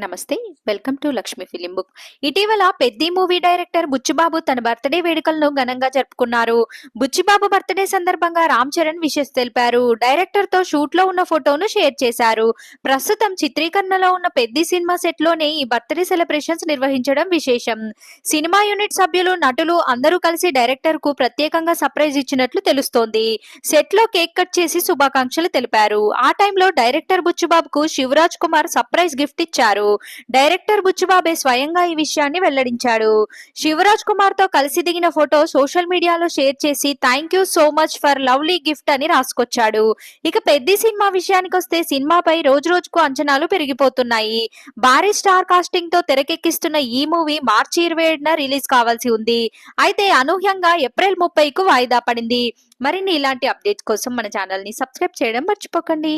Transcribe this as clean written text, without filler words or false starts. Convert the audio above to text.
నమస్తే. Welcome to Lakshmi film book. ఇటీవల Peddi movie director Buchibabu తన బర్త్‌డే వేడుకలను ఘనంగా జరుపుకున్నారు. బుచ్చిబాబు బర్త్‌డే సందర్భంగా రామ్ చరణ్ విషెస్ తెలిపారు. డైరెక్టర్‌తో షూట్‌లో ఉన్న ఫోటోను షేర్ చేశారు. ప్రస్తుతం చిత్రీకరణలో ఉన్న పెద్ది సినిమా సెట్‌లోనే ఈ బర్త్‌డే సెలబ్రేషన్స్ నిర్వహించడం విశేషం. సినిమా యూనిట్ సభ్యులు, నటులు అందరూ కలిసి డైరెక్టర్‌కు ప్రత్యేకంగా సర్ప్రైజ్ ఇచ్చినట్లు తెలుస్తోంది. సెట్‌లో కేక్ కట్ చేసి శుభాకాంక్షలు తెలిపారు. ఆ టైంలో డైరెక్టర్ బుచ్చిబాబుకు శివరాజ్ కుమార్ సర్ప్రైజ్ గిఫ్ట్ ఇచ్చారు. డైరెక్టర్ బుచ్చిబాబే స్వయంగా ఈ విషయాన్ని వెల్లడించాడు. శివరాజ్ కుమార్ తో కలిసి దిగిన ఫోటో సోషల్ మీడియాలో షేర్ చేసి thank you so much for lovely gift అని రాసుకొచ్చాడు. ఇక పెద్ది సినిమా విషయానికొస్తే సినిమాపై రోజు రోజుకు అంచనాలు పెరిగిపోతున్నాయి. భారీ స్టార్ కాస్టింగ్ తో తెరకెక్కిస్తున్న ఈ మూవీ మార్చి 27న రిలీజ్ కావాల్సి ఉంది. అయితే అనూహ్యంగా ఏప్రిల్ 30కు వాయిదా పడింది. మరిన్ని ఇలాంటి అప్డేట్స్ కోసం మన ఛానల్ ని సబ్స్క్రైబ్ చేయడం మర్చిపోకండి.